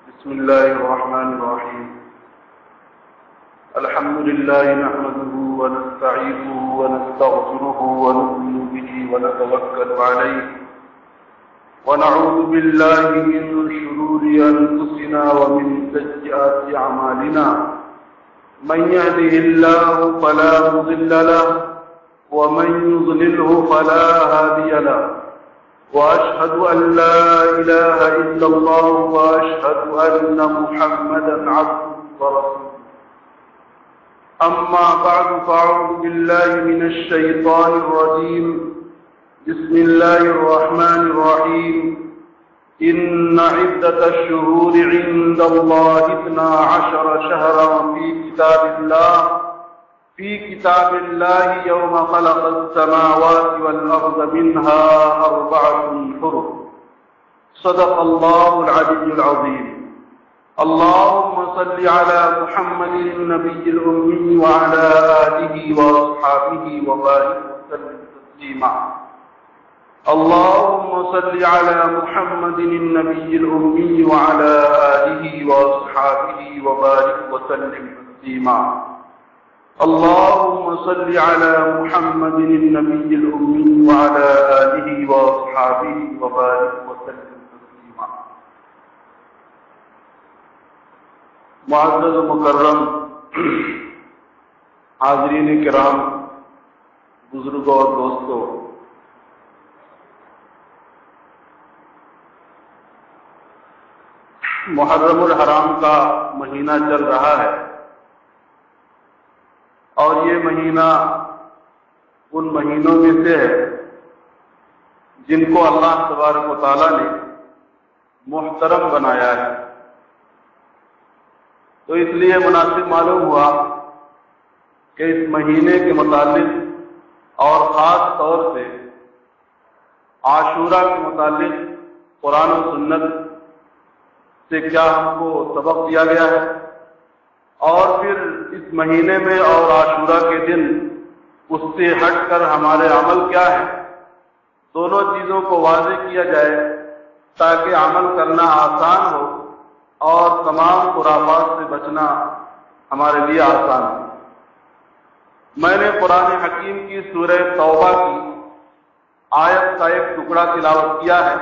بسم الله الرحمن الرحيم. الحمد لله نحمده ونستعينه ونستغفره ونؤمن به ونتوكل عليه ونعوذ بالله من شرور أنفسنا ومن سيئات أعمالنا. من يهده الله فلا مضل له ومن يضلله فلا هادي له، وأشهد أن لا إله إلا الله وأشهد أن محمدا عبده ورسوله. أما بعد فأعوذ بالله من الشيطان الرجيم. بسم الله الرحمن الرحيم. إن عدة الشهور عند الله 12 شهرا في كتاب الله يوم خلق السماوات والأرض منها 4 حرم. صدق الله العلي العظيم. اللهم صل على محمد النبي الأمي وعلى آله وأصحابه وبارك وسلم تسليما. اللهم صل على محمد النبي الأمي وعلى آله وأصحابه وبارك وسلم تسليما. اللهم صل على محمد النبي الأمي وعلى آله وأصحابه وبارك وسلم تسليما. معزز و مکرم حاضرین کرام، بزرگوں اور دوستوں، محرم الحرام کا مہینہ چل رہا ہے، اور یہ مہینہ ان مہینوں میں سے ہے جن کو اللہ تبارک و تعالیٰ نے محترم بنایا ہے. تو اس لیے مناسب معلوم ہوا کہ اس مہینے کے متعلق اور خاص طور سے عاشورہ کے متعلق قرآن و سنت سے کیا ہم کو سبق دیا گیا ہے، اور پھر اس مہینے میں اور عاشورہ کے دن اس سے ہٹ کر ہمارے عمل کیا ہے، دونوں چیزوں کو واضح کیا جائے تاکہ عمل کرنا آسان ہو اور تمام خرافات سے بچنا ہمارے لیے آسان ہو. میں نے قرآن حکیم کی سورہ توبہ کی آیت کا ایک ٹکڑا تلاوت کیا ہے.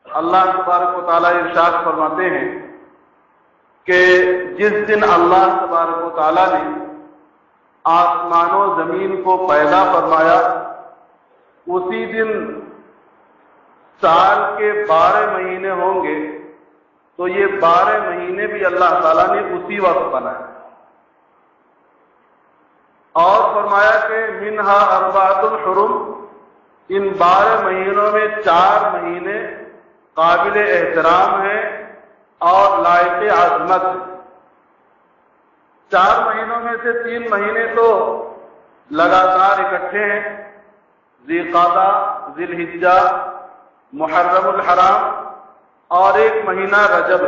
اللہ تبارک و تعالیٰ ارشاد فرماتے ہیں کہ جس دن اللہ تبارک و تعالیٰ نے آسمان و زمین کو پیدا فرمایا، اسی دن سال کے 12 مہینے ہوں گے، تو یہ 12 مہینے بھی اللہ تعالیٰ نے اسی وقت بنائے، اور فرمایا کہ منہا 4 حرم، ان 12 مہینوں میں 4 مہینے قابل احترام ہیں اور لائق عظمت. 4 مہینوں میں سے 3 مہینے تو لگاتار اکٹھے ہیں، ذی قعدہ، ذی الحجہ، محرم الحرام، اور 1 مہینہ رجب.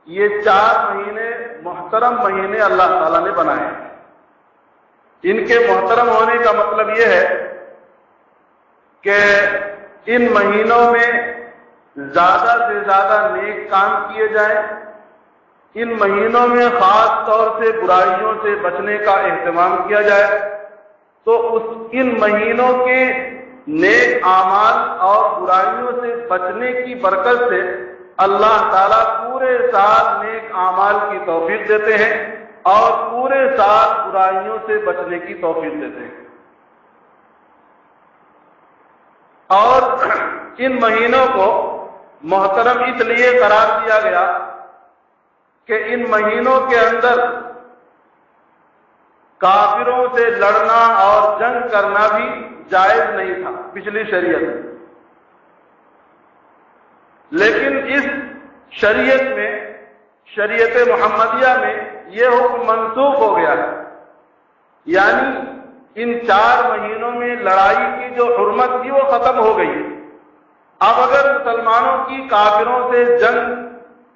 یہ 4 مہینے محترم مہینے اللہ تعالیٰ نے بنائے ہیں. ان کے محترم ہونے کا مطلب یہ ہے کہ ان مہینوں میں زیادہ سے زیادہ نیک کام کیے جائیں، ان مہینوں میں خاص طور سے برائیوں سے بچنے کا اہتمام کیا جائے. تو ان مہینوں کے نیک اعمال اور برائیوں سے بچنے کی برکت سے اللہ تعالیٰ پورے سال نیک اعمال کی توفیق دیتے ہیں اور پورے سال برائیوں سے بچنے کی توفیق دیتے ہیں. اور ان مہینوں کو محترم اس لیے قرار دیا گیا کہ ان مہینوں کے اندر کافروں سے لڑنا اور جنگ کرنا بھی جائز نہیں تھا پچھلی شریعت میں، لیکن اس شریعت میں، شریعت محمدیہ میں، یہ حکم منسوخ ہو گیا ہے. یعنی ان 4 مہینوں میں لڑائی کی جو حرمت تھی وہ ختم ہو گئی. اب اگر مسلمانوں کی کافروں سے جنگ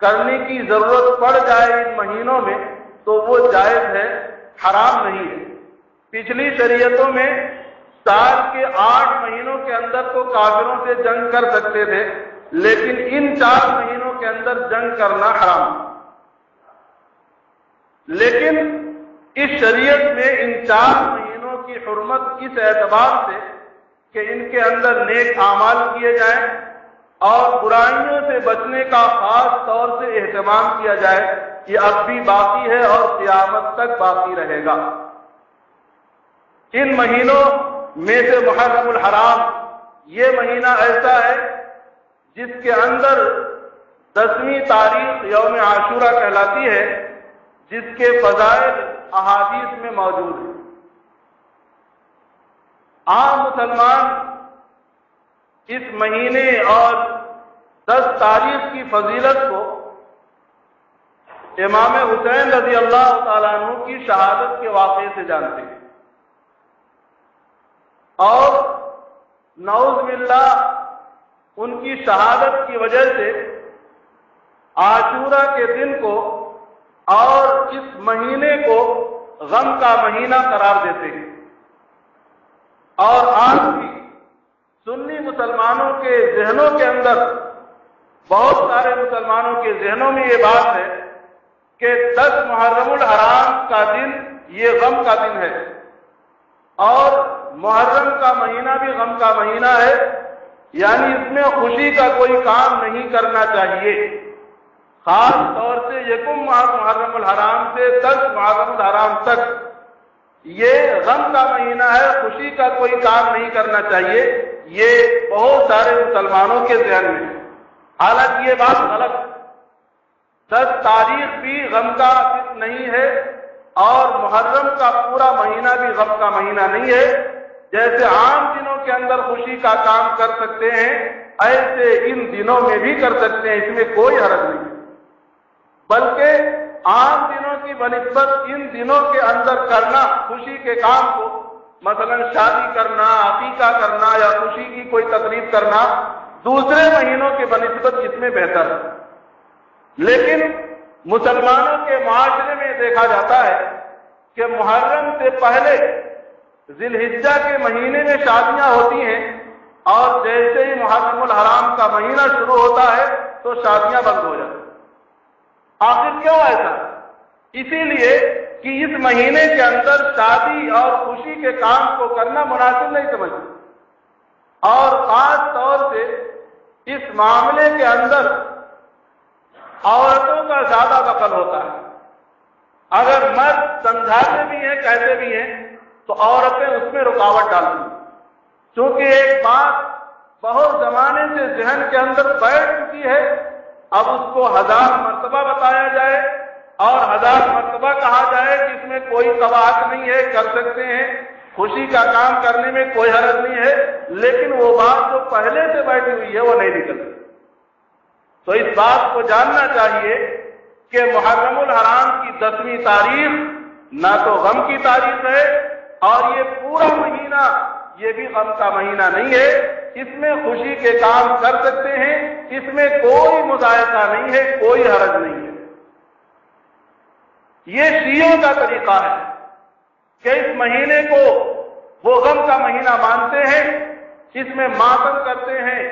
کرنے کی ضرورت پڑ جائے ان مہینوں میں تو وہ جائز ہے، حرام نہیں ہے. پچھلی شریعتوں میں سال کے 8 مہینوں کے اندر تو کافروں سے جنگ کر سکتے تھے، لیکن ان 4 مہینوں کے اندر جنگ کرنا حرام، لیکن اس شریعت میں ان 4 مہینوں کی حرمت اس اعتبار سے کہ ان کے اندر نیک اعمال کیے جائیں اور برائیوں سے بچنے کا خاص طور سے اہتمام کیا جائے، یہ اب بھی باقی ہے اور قیامت تک باقی رہے گا۔ ان مہینوں میں سے محرم الحرام یہ مہینہ ایسا ہے جس کے اندر 10ویں تاریخ یوم عاشورہ کہلاتی ہے، جس کے فضائل احادیث میں موجود ہیں۔ عام مسلمان اس مہینے اور 10 تاریخ کی فضیلت کو امام حسین رضی اللہ تعالیٰ عنہ کی شہادت کے واقعے سے جانتے ہیں، اور نعوذ باللہ ان کی شہادت کی وجہ سے عاشورہ کے دن کو اور اس مہینے کو غم کا مہینہ قرار دیتے ہیں۔ اور آج بھی سنی مسلمانوں کے ذہنوں کے اندر، بہت سارے مسلمانوں کے ذہنوں میں یہ بات ہے کہ 10 محرم الحرام کا دن یہ غم کا دن ہے، اور محرم کا مہینہ بھی غم کا مہینہ ہے، یعنی اس میں خوشی کا کوئی کام نہیں کرنا چاہیے۔ خاص طور سے یکم محرم الحرام سے 10 محرم الحرام تک یہ غم کا مہینہ ہے، خوشی کا کوئی کام نہیں کرنا چاہیے، یہ بہت سارے مسلمانوں کے ذہن میں ہے۔ حالانکہ یہ بات غلط ہے۔ 10 تاریخ بھی غم کا دن نہیں ہے اور محرم کا پورا مہینہ بھی غم کا مہینہ نہیں ہے۔ جیسے عام دنوں کے اندر خوشی کا کام کر سکتے ہیں، ایسے ان دنوں میں بھی کر سکتے ہیں، اس میں کوئی حرج نہیں ہے۔ بلکہ عام دنوں کی بنسبت ان دنوں کے اندر کرنا خوشی کے کام کو، مثلا شادی کرنا، عقیقہ کرنا یا خوشی کی کوئی تقریب کرنا، دوسرے مہینوں کے بنسبت اس میں بہتر ہے۔ لیکن مسلمانوں کے معاشرے میں دیکھا جاتا ہے کہ محرم سے پہلے ذی الحجہ کے مہینے میں شادیاں ہوتی ہیں، اور جیسے ہی محرم الحرام کا مہینہ شروع ہوتا ہے تو شادیاں بند ہو جاتی ہیں۔ آخر کیوں ایسا؟ اسی لیے کہ اس مہینے کے اندر شادی اور خوشی کے کام کو کرنا مناسب نہیں سمجھتے، اور خاص طور سے اس معاملے کے اندر عورتوں کا زیادہ دخل ہوتا ہے۔ اگر مرد سمجھاتے بھی ہیں، کہتے بھی ہیں، تو عورتیں اس میں رکاوٹ ڈالتی ہیں، چونکہ ایک بات بہت زمانے سے ذہن کے اندر بیٹھ چکی ہے، اب اس کو 1000 مرتبہ بتایا جائے اور 1000 مرتبہ کہا جائے کہ اس میں کوئی قباحت نہیں ہے، کر سکتے ہیں، خوشی کا کام کرنے میں کوئی حرج نہیں ہے، لیکن وہ بات جو پہلے سے بیٹھی ہوئی ہے وہ نہیں نکلتی۔ تو اس بات کو جاننا چاہیے کہ محرم الحرام کی 10ویں تاریخ نہ تو غم کی تاریخ ہے، اور یہ پورا مہینہ یہ بھی غم کا مہینہ نہیں ہے، اس میں خوشی کے کام کر سکتے ہیں، اس میں کوئی مذائقہ نہیں ہے، کوئی حرج نہیں ہے۔ یہ شیعوں کا طریقہ ہے کہ اس مہینے کو وہ غم کا مہینہ مانتے ہیں، اس میں ماتم کرتے ہیں،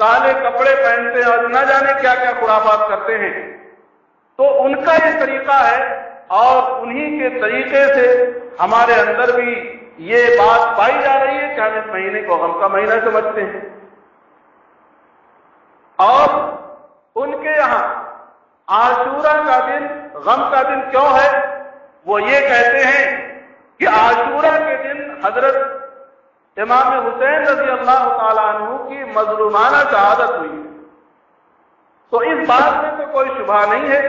کالے کپڑے پہنتے ہیں اور نہ جانے کیا کیا خرافات کرتے ہیں۔ تو ان کا یہ طریقہ ہے، اور انہی کے طریقے سے ہمارے اندر بھی یہ بات پائی جا رہی ہے کہ ہم اس مہینے کو غم کا مہینہ سمجھتے ہیں۔ اور ان کے یہاں عاشورہ کا دن غم کا دن کیوں ہے؟ وہ یہ کہتے ہیں کہ عاشورہ کے دن حضرت امام حسین رضی اللہ تعالیٰ عنہ کی مظلومانہ شہادت ہوئی، تو اس بات میں تو کوئی شبہ نہیں ہے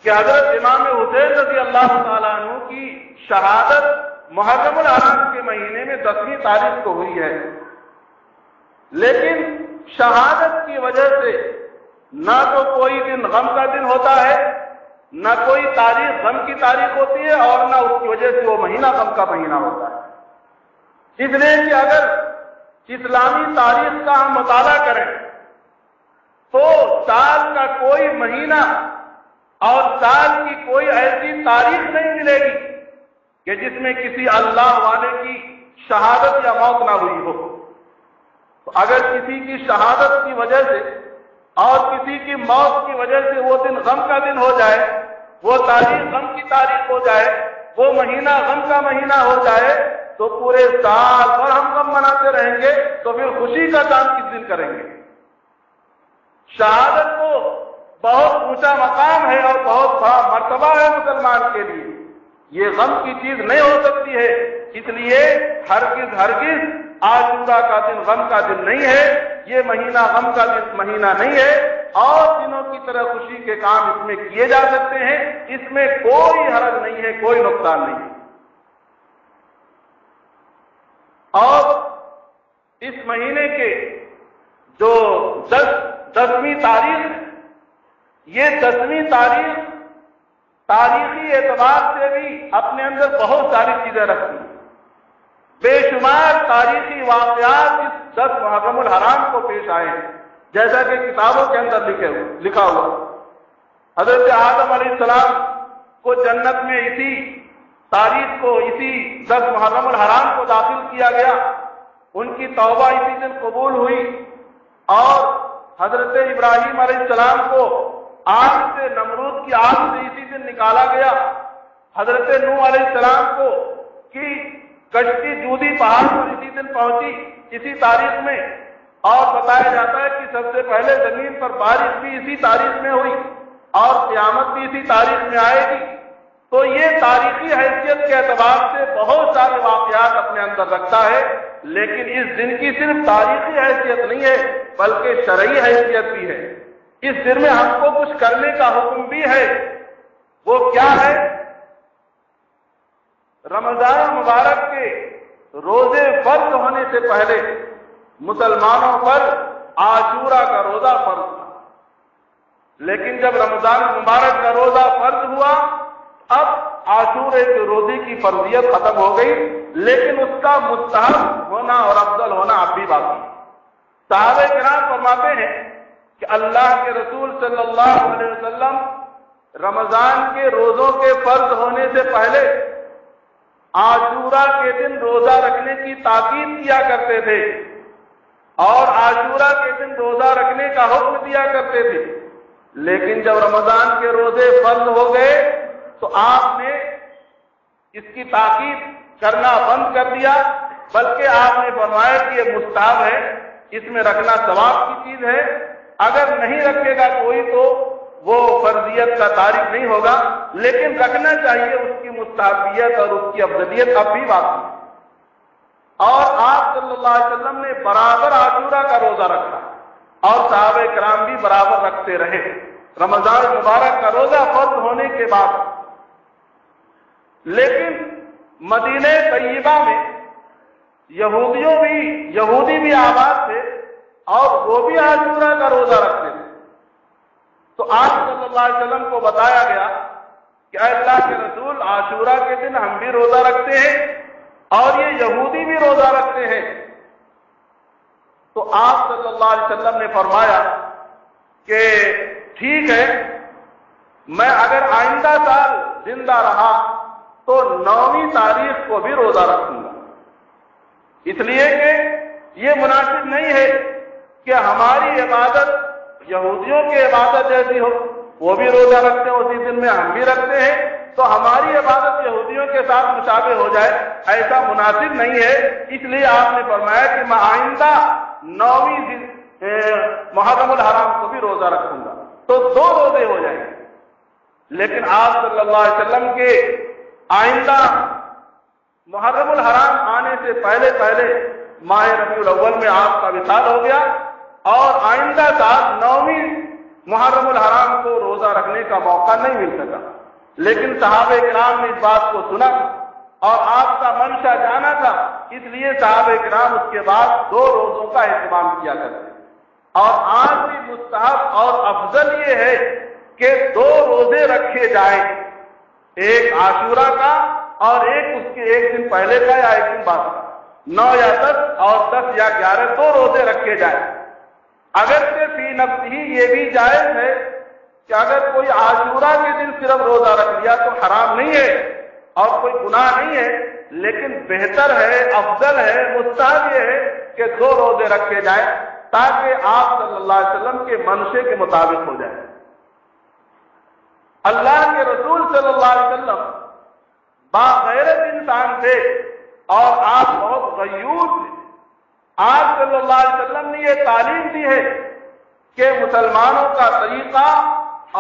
کہ حضرت امام حسین رضی اللہ تعالیٰ عنہ کی شہادت محرم الحرام کے مہینے میں 10ویں تاریخ کو ہوئی ہے، لیکن شہادت کی وجہ سے نہ تو کوئی دن غم کا دن ہوتا ہے، نہ کوئی تاریخ غم کی تاریخ ہوتی ہے، اور نہ اس کی وجہ سے وہ مہینہ غم کا مہینہ ہوتا ہے۔ اس لیے کہ اگر اسلامی تاریخ کا ہم مطالعہ کریں تو سال کا کوئی مہینہ اور سال کی کوئی ایسی تاریخ نہیں ملے گی کہ جس میں کسی اللہ والے کی شہادت یا موت نہ ہوئی ہو۔ تو اگر کسی کی شہادت کی وجہ سے اور کسی کی موت کی وجہ سے وہ دن غم کا دن ہو جائے، وہ تاریخ غم کی تاریخ ہو جائے، وہ مہینہ غم کا مہینہ ہو جائے، تو پورے سال بھر ہم غم مناتے رہیں گے، تو پھر خوشی کا کام کس دن کریں گے؟ شہادت تو بہت اونچا مقام ہے اور بہت بڑا مرتبہ ہے مسلمان کے لیے، یہ غم کی چیز نہیں ہو سکتی ہے۔ اس لیے ہرگز عاشورہ کا دن غم کا دن نہیں ہے، یہ مہینہ غم کا دن مہینہ نہیں ہے، اور دنوں کی طرح خوشی کے کام اس میں کیے جا سکتے ہیں، اس میں کوئی حرج نہیں ہے، کوئی نقصان نہیں ہے۔ اور اس مہینے کے جو 10ویں تاریخ ہے، یہ 10ویں تاریخ تاریخی اعتبار سے بھی اپنے اندر بہت ساری چیزیں رکھتی ہیں۔ بے شمار تاریخی واقعات اس 10 محرم الحرام کو پیش آئے ہیں، جیسا کہ کتابوں کے اندر لکھا ہوا۔ حضرت آدم علیہ السلام کو جنت میں اسی تاریخ کو، اسی 10 محرم الحرام کو داخل کیا گیا، ان کی توبہ اسی دن قبول ہوئی، اور حضرت ابراہیم علیہ السلام کو آگ سے، نمرود کی آگ سے اسی دن نکالا گیا، حضرت نوح علیہ السلام کو کی کشتی جودی پہاڑ پر اسی دن پہنچی، اسی تاریخ میں، اور بتایا جاتا ہے کہ سب سے پہلے زمین پر بارش بھی اسی تاریخ میں ہوئی، اور قیامت بھی اسی تاریخ میں آئے گی۔ تو یہ تاریخی حیثیت کے اعتبار سے بہت سارے واقعات اپنے اندر رکھتا ہے، لیکن اس دن کی صرف تاریخی حیثیت نہیں ہے بلکہ شرعی حیثیت بھی ہے۔ اس دن میں ہم کو کچھ کرنے کا حکم بھی ہے، وہ کیا ہے؟ رمضان مبارک کے روزے فرض ہونے سے پہلے مسلمانوں پر عاشورہ کا روزہ فرض تھا، لیکن جب رمضان مبارک کا روزہ فرض ہوا، اب عاشورے کے روزے کی فرضیت ختم ہو گئی، لیکن اس کا مستحب ہونا اور افضل ہونا اب بھی باقی ہے۔ صحابہ کرام فرماتے ہیں کہ اللہ کے رسول صلی اللہ علیہ وسلم رمضان کے روزوں کے فرض ہونے سے پہلے عاشورہ کے دن روزہ رکھنے کی تاکید کیا کرتے تھے، اور عاشورہ کے دن روزہ رکھنے کا حکم دیا کرتے تھے، لیکن جب رمضان کے روزے فرض ہو گئے تو آپ نے اس کی تاکید کرنا بند کر دیا، بلکہ آپ نے فرمایا کہ یہ مستحب ہے، اس میں رکھنا ثواب کی چیز ہے، اگر نہیں رکھے گا کوئی تو وہ فرضیت کا تارک نہیں ہوگا، لیکن رکھنا چاہیے، اس کی مستحبیت اور اس کی افضلیت اب بھی باقی ہے۔ اور آپ صلی اللہ علیہ وسلم نے برابر عاشورہ کا روزہ رکھا، اور صحابہ کرام بھی برابر رکھتے رہے رمضان مبارک کا روزہ فرض ہونے کے بعد۔ لیکن مدینہ طیبہ میں یہودی بھی آباد تھے، اور وہ بھی عاشورہ کا روزہ رکھتے تھے، تو آپ صلی اللہ علیہ وسلم کو بتایا گیا کہ اے اللہ کے رسول، عاشورہ کے دن ہم بھی روزہ رکھتے ہیں اور یہ یہودی بھی روزہ رکھتے ہیں۔ تو آپ صلی اللہ علیہ وسلم نے فرمایا کہ ٹھیک ہے، میں اگر آئندہ سال زندہ رہا تو 9ویں تاریخ کو بھی روزہ رکھوں گا، اس لیے کہ یہ مناسب نہیں ہے کہ ہماری عبادت یہودیوں کی عبادت جیسی ہو، وہ بھی روزہ رکھتے ہیں اسی دن میں ہم بھی رکھتے ہیں، تو ہماری عبادت یہودیوں کے ساتھ مشابہ ہو جائے، ایسا مناسب نہیں ہے۔ اس لیے آپ نے فرمایا کہ میں آئندہ 9ویں محرم الحرام کو بھی روزہ رکھوں گا، تو 2 روزے ہو جائیں گے۔ لیکن آپ صلی اللہ علیہ وسلم کے آئندہ محرم الحرام آنے سے پہلے ماہ ربیع الاول میں آپ کا وصال ہو گیا، اور آئندہ سال 9ویں محرم الحرام کو روزہ رکھنے کا موقع نہیں مل سکا، لیکن صحابہ کرام نے اس بات کو سنا اور آپ کا منشا جانا تھا، اس لیے صحابہ کرام اس کے بعد 2 روزوں کا اہتمام کیا کرتے ہیں۔ اور آج بھی مستحب اور افضل یہ ہے کہ 2 روزے رکھے جائیں، ایک عاشورہ کا اور ایک اس کے ایک دن پہلے کا یا ایک دن بعد کا، 9 یا 10 اور 10 یا 11 2 روزے رکھے جائیں۔ اگرچہ فی نفس ہی یہ بھی جائز ہے کہ اگر کوئی عاشورہ کے دن صرف روزہ رکھ لیا تو حرام نہیں ہے اور کوئی گناہ نہیں ہے، لیکن بہتر ہے، افضل ہے، مستحب یہ ہے کہ 2 روزے رکھے جائیں، تاکہ آپ صلی اللہ علیہ وسلم کے منشے کے مطابق ہو جائے۔ اللہ کے رسول صلی اللہ علیہ وسلم باغیرت انسان تھے اور آپ بہت غیور تھے۔ آپ صلی اللہ علیہ وسلم نے یہ تعلیم دی ہے کہ مسلمانوں کا طریقہ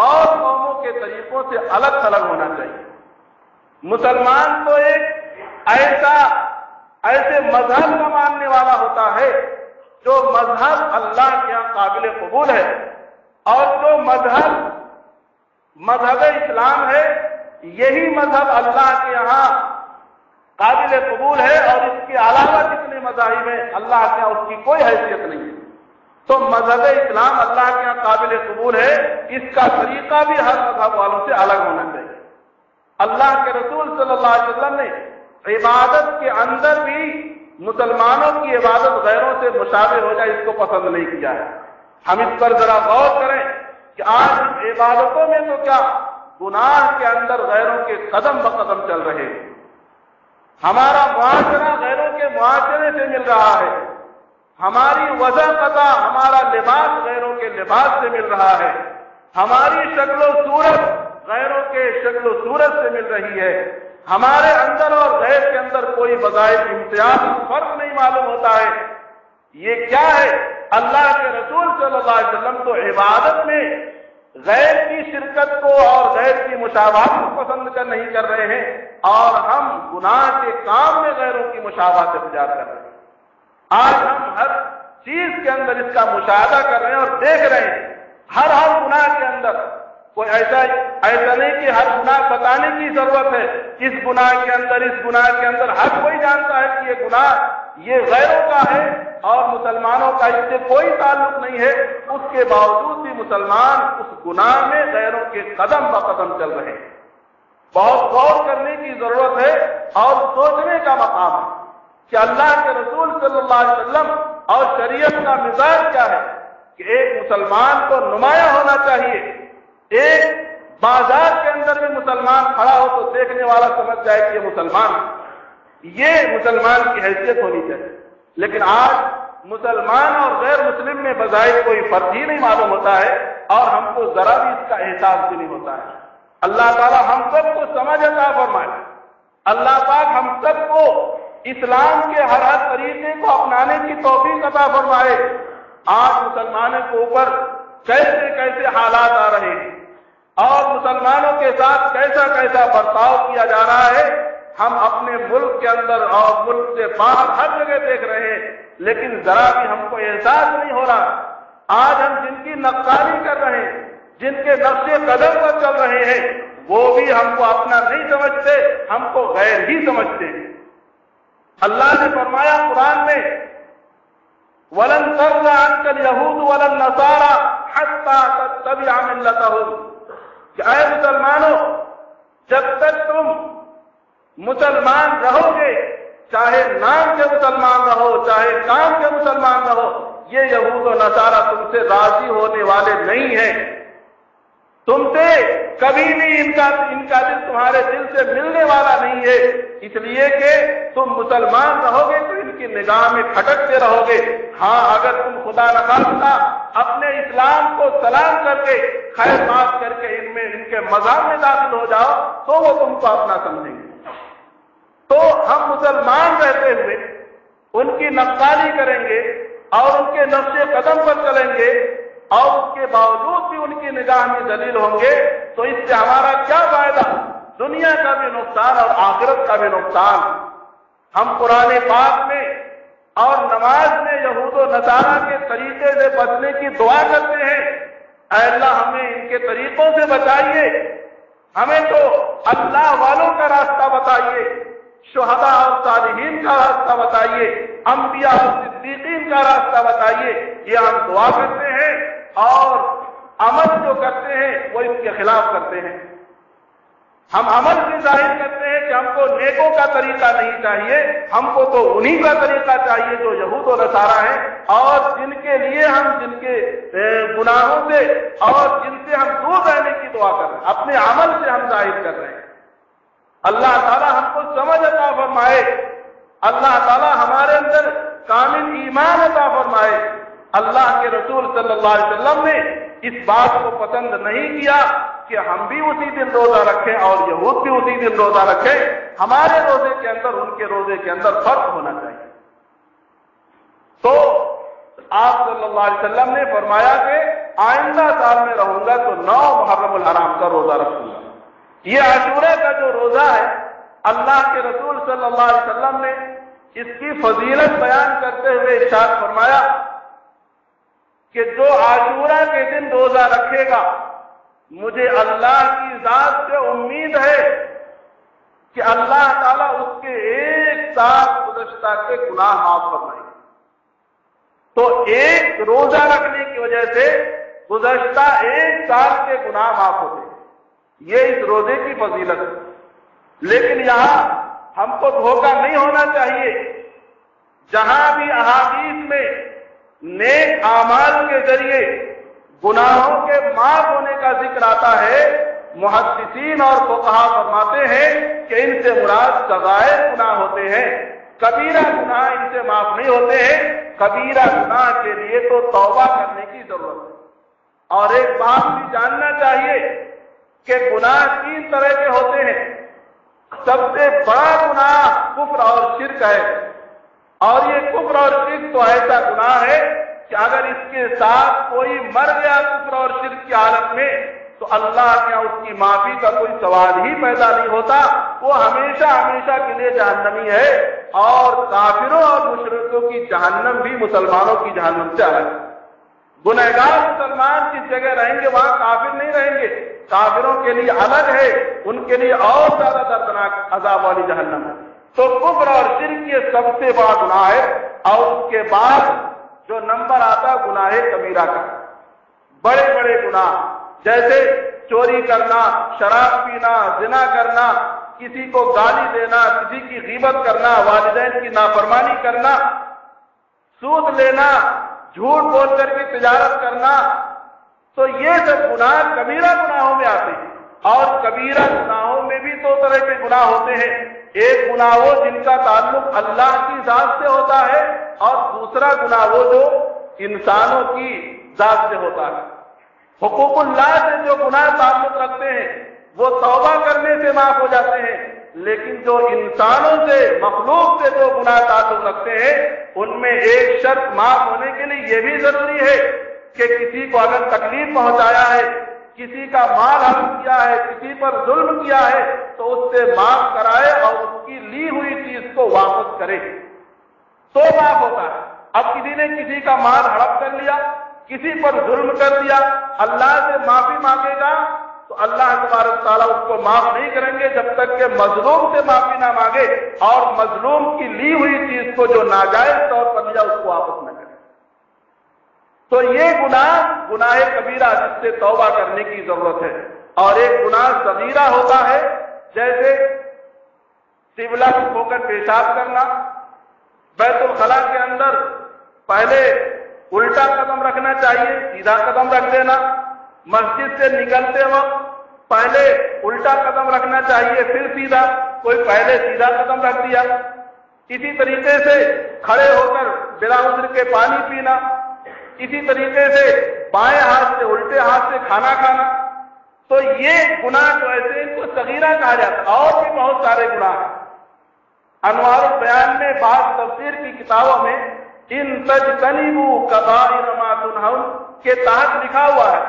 اور قوموں کے طریقوں سے الگ تھلگ ہونا چاہیے۔ مسلمان تو ایک ایسے مذہب کا ماننے والا ہوتا ہے جو مذہب اللہ کے یہاں قابل قبول ہے، اور جو مذہب اسلام ہے، یہی مذہب اللہ کے یہاں قابل قبول ہے، اور اس کے علاوہ جتنے مذاہب ہیں اللہ کے یہاں اس کی کوئی حیثیت نہیں ہے۔ تو مذہب اسلام اللہ کے یہاں قابل قبول ہے، اس کا طریقہ بھی ہر مذہب والوں سے الگ ہونا چاہیے۔ اللہ کے رسول صلی اللہ علیہ وسلم نے عبادت کے اندر بھی مسلمانوں کی عبادت غیروں سے مشابہ ہو جائے اس کو پسند نہیں کیا ہے۔ ہم اس پر ذرا غور کریں کہ آج عبادتوں میں تو کیا گناہ کے اندر غیروں کے قدم بقدم چل رہے ہیں۔ ہمارا معاشرہ غیروں کے معاشرے سے مل رہا ہے، ہماری وضع قطع ہمارا لباس غیروں کے لباس سے مل رہا ہے، ہماری شکل و صورت غیروں کے شکل و صورت سے مل رہی ہے، ہمارے اندر اور غیر کے اندر کوئی بظاہر امتیاز فرق نہیں معلوم ہوتا ہے۔ یہ کیا ہے؟ اللہ کے رسول صلی اللہ علیہ وسلم تو عبادت میں غیر کی شرکت کو اور غیر کی مشابہت کو پسند نہیں کر رہے ہیں، اور ہم گناہ کے کام میں غیروں کی مشابہت اختیار کر رہے ہیں۔ آج ہم ہر چیز کے اندر اس کا مشاہدہ کر رہے ہیں اور دیکھ رہے ہیں، ہر گناہ کے اندر کوئی ایسا نہیں کہ ہر گناہ بتانے کی ضرورت ہے، اس گناہ کے اندر ہر کوئی جانتا ہے کہ یہ گناہ یہ غیروں کا ہے اور مسلمانوں کا اس سے کوئی تعلق نہیں ہے، اس کے باوجود بھی مسلمان اس گناہ میں غیروں کے قدم بقدم چل رہے ہیں۔ بہت غور کرنے کی ضرورت ہے اور سوچنے کا مقام ہے کہ اللہ کے رسول صلی اللہ علیہ وسلم اور شریعت کا مزاج کیا ہے کہ ایک مسلمان کو نمایاں ہونا چاہیے۔ ایک بازار کے اندر بھی مسلمان کھڑا ہو تو دیکھنے والا سمجھ جائے کہ یہ مسلمان کی حیثیت ہونی چاہیے، لیکن آج مسلمان اور غیر مسلم میں بظاہر کوئی فرق ہی نہیں معلوم ہوتا ہے، اور ہم کو ذرا بھی اس کا احساس بھی نہیں ہوتا ہے۔ اللہ تعالیٰ ہم سب کو سمجھ عطا فرمائے، اللہ پاک ہم سب کو اسلام کے ہر طریقے کو اپنانے کی توفیق عطا فرمائے۔ آج مسلمانوں کے اوپر کیسے حالات آ رہے ہیں اور مسلمانوں کے ساتھ کیسا برتاؤ کیا جا رہا ہے، ہم اپنے ملک کے اندر اور ملک سے باہر ہر جگہ دیکھ رہے ہیں، لیکن ذرا بھی ہم کو احساس نہیں ہو رہا۔ آج ہم جن کی نقصانی کر رہے ہیں، جن کے نقش قدم پر چل رہے ہیں، وہ بھی ہم کو اپنا نہیں سمجھتے، ہم کو غیر ہی سمجھتے ہیں۔ اللہ نے فرمایا قرآن میں وَلَن تَرْضَىٰ عَنكَ الْيَهُودُ وَلَا النَّصَارَىٰ حَتَّىٰ تَتَّبِعَ مِلَّتَهُمْ کہ اے مسلمانوں، جب تک تم مسلمان رہو گے، چاہے نام کے مسلمان رہو چاہے کام کے مسلمان رہو، یہ یہود و نصارہ تم سے راضی ہونے والے نہیں ہیں، تم سے کبھی بھی ان کا دل تمہارے دل سے ملنے والا نہیں ہے، اس لیے کہ تم مسلمان رہو گے تو ان کی نگاہ میں کھٹکتے رہو گے۔ ہاں، اگر تم خدا نخواستہ اپنے اسلام کو سلام کر کے خیر بات کر کے ان کے مذہب میں داخل ہو جاؤ تو وہ تم کو اپنا سمجھیں گے۔ تو ہم مسلمان رہتے ہوئے ان کی نقصانی کریں گے اور ان کے نقش قدم پر چلیں گے اور اس کے باوجود بھی ان کی نگاہ میں ذلیل ہوں گے، تو اس سے ہمارا کیا فائدہ؟ دنیا کا بھی نقصان اور آخرت کا بھی نقصان۔ ہم قرآن پاک میں اور نماز میں یہود و نصارہ کے طریقے سے بچنے کی دعا کرتے ہیں، اے اللہ ہمیں ان کے طریقوں سے بچائیے، ہمیں تو اللہ والوں کا راستہ بتائیے، شہداء اور صالحین کا راستہ بتائیے، انبیاء اور صدیقین کا راستہ بتائیے۔ یہ ہم دعا کرتے ہیں اور عمل جو کرتے ہیں وہ اس کے خلاف کرتے ہیں۔ ہم عمل سے ظاہر کرتے ہیں کہ ہم کو نیکوں کا طریقہ نہیں چاہیے، ہم کو تو انہی کا طریقہ چاہیے جو یہود و نصارہ ہیں، اور جن کے لیے ہم جن کے گناہوں سے اور جن سے ہم دور رہنے کی دعا کر رہے ہیں، اپنے عمل سے ہم ظاہر کر رہے ہیں۔ اللہ تعالیٰ ہم کو سمجھ عطا فرمائے، اللہ تعالیٰ ہمارے اندر کامل ایمان عطا فرمائے، اللہ کے رسول صلی اللہ علیہ وسلم نے اس بات کو پسند نہیں کیا کہ ہم بھی اسی دن روزہ رکھیں اور یہود بھی اسی دن روزہ رکھیں. ہمارے روزے کے اندر ان کے روزے کے اندر فرق ہونا چاہیے. تو آپ صلی اللہ علیہ وسلم نے فرمایا کہ آئندہ سال میں رہوں گا تو 9 محرم الحرام کا روزہ رکھوں گا. یہ عاشورہ کا جو روزہ ہے اللہ کے رسول صلی اللہ علیہ وسلم نے اس کی فضیلت بیان کرتے ہوئے ارشاد فرمایا کہ جو عاشورہ کے دن روزہ رکھے گا مجھے اللہ کی ذات سے امید ہے کہ اللہ تعالیٰ اس کے ایک سال گزشتہ کے گناہ معاف فرمائے. تو ایک روزہ رکھنے کی وجہ سے گزشتہ ایک سال کے گناہ معاف ہوتے ہیں. یہ اس روزے کی فضیلت ہے. لیکن یہاں ہم کو دھوکہ نہیں ہونا چاہیے. جہاں بھی احادیث میں نیک اعمال کے ذریعے گناہوں کے معاف ہونے کا ذکر آتا ہے محدثین اور فقہا فرماتے ہیں کہ ان سے مراد صغائر گناہ ہوتے ہیں. کبیرہ گناہ ان سے معاف نہیں ہوتے ہیں. کبیرہ گناہ کے لیے تو توبہ کرنے کی ضرورت ہے. اور ایک بات بھی جاننا چاہیے کہ گناہ 3 طرح کے ہوتے ہیں. سب سے بڑا گناہ کفر اور شرک ہے. اور یہ کفر اور شرک تو ایسا گناہ ہے کہ اگر اس کے ساتھ کوئی مر گیا کفر اور شرک کی حالت میں تو اللہ کے یہاں اس کی معافی کا کوئی سوال ہی پیدا نہیں ہوتا. وہ ہمیشہ ہمیشہ کے لیے جہنمی ہے. اور کافروں اور مشرکوں کی جہنم بھی مسلمانوں کی جہنم سے الگ ہے. گنہگار مسلمان جس جگہ رہیں گے وہاں کافر نہیں رہیں گے. کافروں کے لیے الگ ہے, ان کے لیے اور زیادہ دردناک عذاب والی جہنم ہے. تو کفر اور شرک یہ سب سے بڑا گناہ ہے. اور اس کے بعد جو نمبر آتا ہے گناہ کبیرہ کا. بڑے بڑے گناہ جیسے چوری کرنا, شراب پینا, زنا کرنا, کسی کو گالی دینا, کسی کی غیبت کرنا, والدین کی نافرمانی کرنا, سود لینا, جھوٹ بول کر کے تجارت کرنا. تو یہ سب گناہ کبیرہ گناہوں میں آتے ہیں. اور کبیرہ گناہوں میں بھی 2 طرح کے گناہ ہوتے ہیں. ایک گناہ وہ جن کا تعلق اللہ کی ذات سے ہوتا ہے اور دوسرا گناہ وہ جو انسانوں کی ذات سے ہوتا ہے. حقوق اللہ سے جو گناہ تعلق رکھتے ہیں وہ توبہ کرنے سے معاف ہو جاتے ہیں. لیکن جو انسانوں سے, مخلوق سے جو گناہ تعلق رکھتے ہیں ان میں ایک شرط معاف ہونے کے لیے یہ بھی ضروری ہے کہ کسی کو اگر تکلیف پہنچایا ہے, کسی کا مال حرام کیا ہے, کسی پر ظلم کیا ہے تو اس سے معاف کرائے اور اس کی لی ہوئی چیز کو واپس کرے تو معاف ہوتا ہے. اب کسی نے کسی کا مال ہڑپ کر لیا, کسی پر ظلم کر دیا, اللہ سے معافی مانگے گا تو اللہ تبارک تعالیٰ اس کو معاف نہیں کریں گے جب تک کہ مظلوم سے معافی نہ مانگے اور مظلوم کی لی ہوئی چیز کو جو ناجائز طور پر لیا اس کو واپس نہ کرے. تو یہ گناہ کبیرہ جس سے توبہ کرنے کی ضرورت ہے. اور ایک گناہ صغیرہ ہوتا ہے جیسے قبلہ ہو کر پیشاب کرنا, بیت الخلاء کے اندر پہلے الٹا قدم رکھنا چاہیے, سیدھا قدم رکھ دینا. مسجد سے نکلتے وقت پہلے الٹا قدم رکھنا چاہیے پھر سیدھا, کوئی پہلے سیدھا قدم رکھ دیا. اسی طریقے سے کھڑے ہو کر بلا عذر کے پانی پینا. اسی طریقے سے بائیں ہاتھ سے الٹے ہاتھ سے کھانا کھانا. تو یہ گناہ جو ایسے ان کو صغیرہ کہا جاتا ہے. اور بھی بہت سارے گناہ ہیں. انوار البیان میں بعض تفسیر کی کتابوں میں ان تجتنبوا کبائر ما تنہون کے تحت لکھا ہوا ہے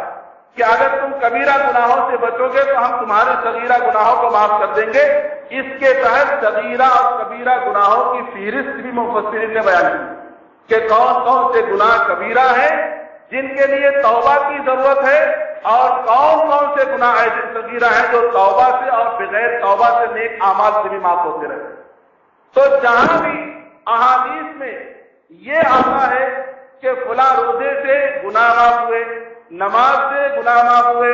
کہ اگر تم کبیرہ گناہوں سے بچو گے تو ہم تمہارے صغیرہ گناہوں کو معاف کر دیں گے. اس کے تحت صغیرہ اور کبیرہ گناہوں کی فہرست بھی مفسرین نے بیان کی کہ کون کون سے گناہ کبیرہ ہیں جن کے لیے توبہ کی ضرورت ہے اور کون کون سے گناہ ایسے صغیرہ ہیں جو توبہ سے اور بغیر توبہ سے نیک اعمال سے بھی معاف ہوتے رہے. تو جہاں بھی احادیث میں یہ آتا ہے کہ فلاں روزے سے گناہ معاف ہوئے, نماز سے گناہ معاف ہوئے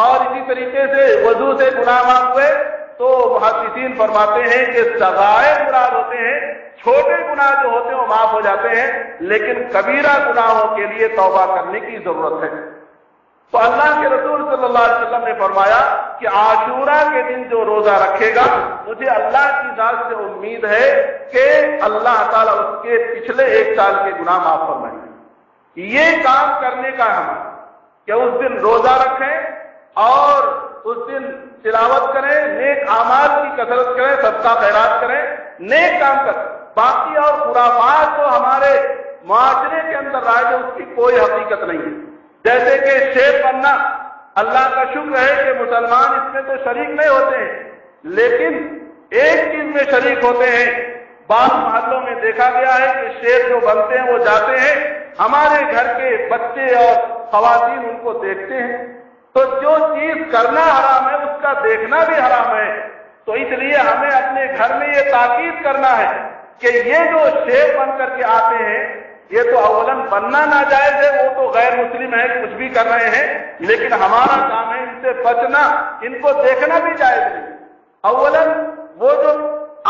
اور اسی طریقے سے وضو سے گناہ معاف ہوئے, تو محدثین فرماتے ہیں کہ صغائر مراد ہوتے ہیں, چھوٹے گناہ جو ہوتے ہیں وہ معاف ہو جاتے ہیں, لیکن کبیرہ گناہوں کے لیے توبہ کرنے کی ضرورت ہے. تو اللہ کے رسول صلی اللہ علیہ وسلم نے فرمایا کہ عاشورہ کے دن جو روزہ رکھے گا مجھے اللہ کی ذات سے امید ہے کہ اللہ تعالیٰ اس کے پچھلے 1 سال کے گناہ معاف فرمائیں گے. یہ کام کرنے کا ہمیں کہ اس دن روزہ رکھیں اور اس دن تلاوت کریں، نیک اعمال کی کثرت کریں، صدقہ خیرات کریں، نیک کام کریں. باقی اور خرافات تو ہمارے معاشرے کے اندر رائج ہے، اس کی کوئی حقیقت نہیں ہے. جیسے کہ شیخ بننا، اللہ کا شکر ہے کہ مسلمان اس میں تو شریک نہیں ہوتے ہیں، لیکن ایک چیز میں شریک ہوتے ہیں. بعض محلوں میں دیکھا گیا ہے کہ شیخ جو بنتے ہیں وہ جاتے ہیں، ہمارے گھر کے بچے اور خواتین ان کو دیکھتے ہیں. تو جو چیز کرنا حرام ہے اس کا دیکھنا بھی حرام ہے. تو اس لیے ہمیں اپنے گھر میں یہ تاکید کرنا ہے کہ یہ جو شیخ بن کر کے آتے ہیں یہ تو اولاً بننا ناجائز ہے، وہ تو غیر مسلم ہے، کچھ بھی کر رہے ہیں، لیکن ہمارا کام ہے ان سے بچنا، ان کو دیکھنا بھی جائز نہیں. اولاً وہ جو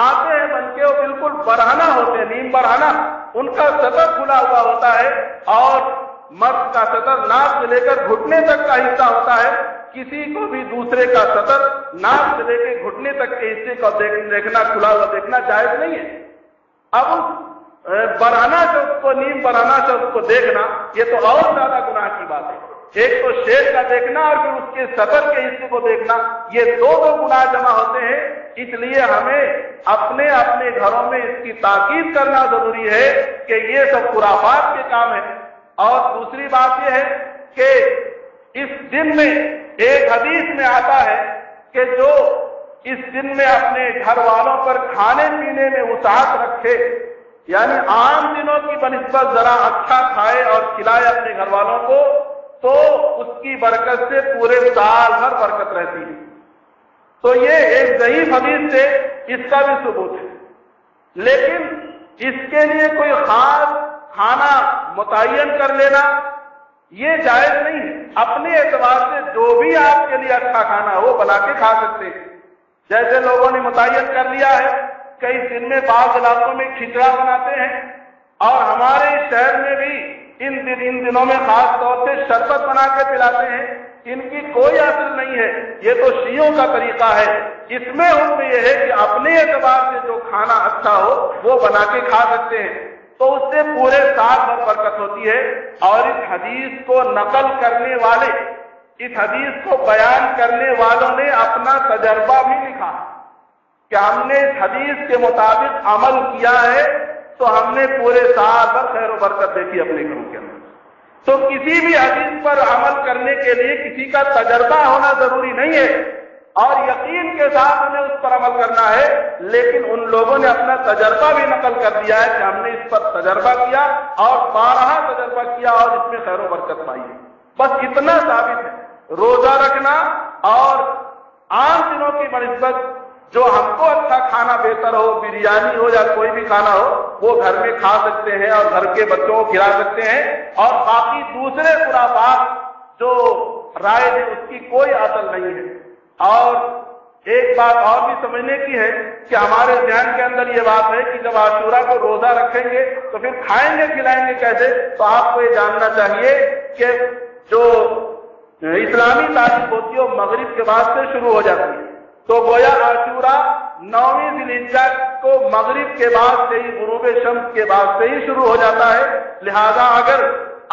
آتے ہیں بن کے وہ بالکل برہنہ ہوتے ہیں، نیم برہنہ، ان کا سطر کھلا ہوا ہوتا ہے اور مرد کا سطر ناک سے لے کر گھٹنے تک کا حصہ ہوتا ہے. کسی کو بھی دوسرے کا سطر ناک سے لے کے گھٹنے تک کے حصے کا دیکھنا، کھلا ہوا دیکھنا جائز نہیں ہے. اب برہنہ شخص کو، نیم برہنہ شخص کو دیکھنا یہ تو اور زیادہ گناہ کی بات ہے. ایک تو شیر کا دیکھنا اور پھر اس کے سطر کے حصے کو دیکھنا، یہ دو گناہ جمع ہوتے ہیں. اس لیے ہمیں اپنے اپنے گھروں میں اس کی تاکید کرنا ضروری ہے کہ یہ سب خرافات کے کام ہیں. اور دوسری بات یہ ہے کہ اس دن میں ایک حدیث میں آتا ہے کہ جو اس دن میں اپنے گھر والوں پر کھانے پینے میں وسعت رکھے، یعنی عام دنوں کی بنسبت ذرا اچھا کھائے اور کھلائے اپنے گھر والوں کو، تو اس کی برکت سے پورے سال بھر برکت رہتی ہے. تو یہ ایک ضعیف حدیث سے اس کا بھی ثبوت ہے. لیکن اس کے لیے کوئی خاص کھانا متعین کر لینا یہ جائز نہیں ہے. اپنے اعتبار سے جو بھی آپ کے لیے اچھا کھانا ہے وہ بنا کے کھا سکتے ہیں. جیسے لوگوں نے متعین کر لیا ہے کئی دن میں بعض علاقوں میں کھچڑا بناتے ہیں، اور ہمارے شہر میں بھی ان دنوں میں خاص طور سے شربت بنا کے پلاتے ہیں. ان کی کوئی اثر نہیں ہے، یہ تو شیعوں کا طریقہ ہے. اس میں حکم یہ ہے کہ اپنے اعتبار سے جو کھانا اچھا ہو وہ بنا کے کھا سکتے ہیں، تو اس سے پورے سال بھر برکت ہوتی ہے. اور اس حدیث کو نقل کرنے والے، اس حدیث کو بیان کرنے والوں نے اپنا تجربہ بھی لکھا کہ ہم نے اس حدیث کے مطابق عمل کیا ہے تو ہم نے پورے سال بھر خیر و برکت دیکھی اپنے گھروں کے اندر. تو کسی بھی حدیث پر عمل کرنے کے لیے کسی کا تجربہ ہونا ضروری نہیں ہے، اور یقین کے ساتھ ہمیں اس پر عمل کرنا ہے. لیکن ان لوگوں نے اپنا تجربہ بھی نقل کر دیا ہے کہ ہم نے اس پر تجربہ کیا اور بارہا تجربہ کیا اور اس میں خیر و برکت پائی ہے. بس اتنا ثابت ہے. روزہ رکھنا اور عام دنوں کی بنسبت جو ہم کو اچھا کھانا بہتر ہو، بریانی ہو یا کوئی بھی کھانا ہو، وہ گھر میں کھا سکتے ہیں اور گھر کے بچوں کو کھلا سکتے ہیں. اور باقی دوسرے خرافات جو رائے ہے اس کی کوئی اصل نہیں ہے. اور ایک بات اور بھی سمجھنے کی ہے کہ ہمارے ذہن کے اندر یہ بات ہے کہ جب عاشورہ کو روزہ رکھیں گے تو پھر کھائیں گے کھلائیں گے کیسے؟ تو آپ کو یہ جاننا چاہیے کہ جو اسلامی تاریخ ہوتی ہے وہ مغرب کے بعد سے شروع ہو جاتی ہے. تو گویا عاشورہ 9ویں ذی الحجہ کو مغرب کے بعد سے ہی، غروب شمس کے بعد سے ہی شروع ہو جاتا ہے. لہذا اگر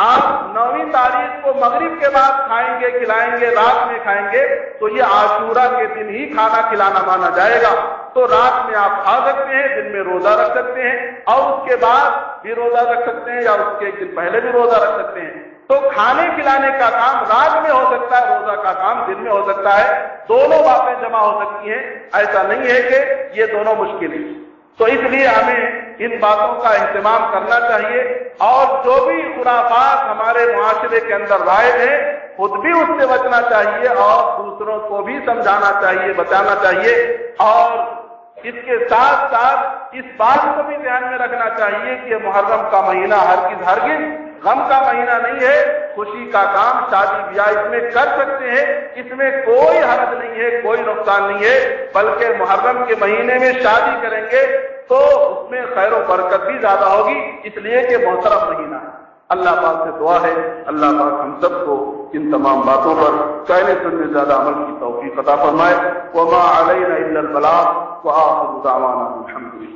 آپ 9ویں تاریخ کو مغرب کے بعد کھائیں گے کھلائیں گے، رات میں کھائیں گے، تو یہ عاشورہ کے دن ہی کھانا کھلانا مانا جائے گا. تو رات میں آپ کھا سکتے ہیں، دن میں روزہ رکھ سکتے ہیں، اور اس کے بعد بھی روزہ رکھ سکتے ہیں، یا اس کے ایک دن پہلے بھی روزہ رکھ سکتے ہیں. تو کھانے کھلانے کا کام رات میں ہو سکتا ہے، روزہ کا کام دن میں ہو سکتا ہے. دونوں باتیں جمع ہو سکتی ہیں. ایسا نہیں ہے کہ یہ دونوں مشکل ہیں. تو اس لیے ہمیں ان باتوں کا اہتمام کرنا چاہیے، اور جو بھی خرافات ہمارے معاشرے کے اندر رائج ہیں خود بھی اس سے بچنا چاہیے اور دوسروں کو بھی سمجھانا چاہیے، بچانا چاہیے. اور اس کے ساتھ ساتھ اس بات کو بھی دھیان میں رکھنا چاہیے کہ محرم کا مہینہ ہرگز غم کا مہینہ نہیں ہے. خوشی کا کام، شادی بیاہ اس میں کر سکتے ہیں، اس میں کوئی حرج نہیں ہے، کوئی نقصان نہیں ہے. بلکہ محرم کے مہینے میں شادی کریں گے تو اس میں خیر و برکت بھی زیادہ ہوگی، اس لیے کہ محترم مہینہ ہے. اللہ پاک سے دعا ہے اللہ پاک ہم سب کو ان تمام باتوں پر کہنے سننے زیادہ عمل کی توفیق عطا فرمائے. وما علینا الا البلاغ وآخر دعوانا الحمد للہ.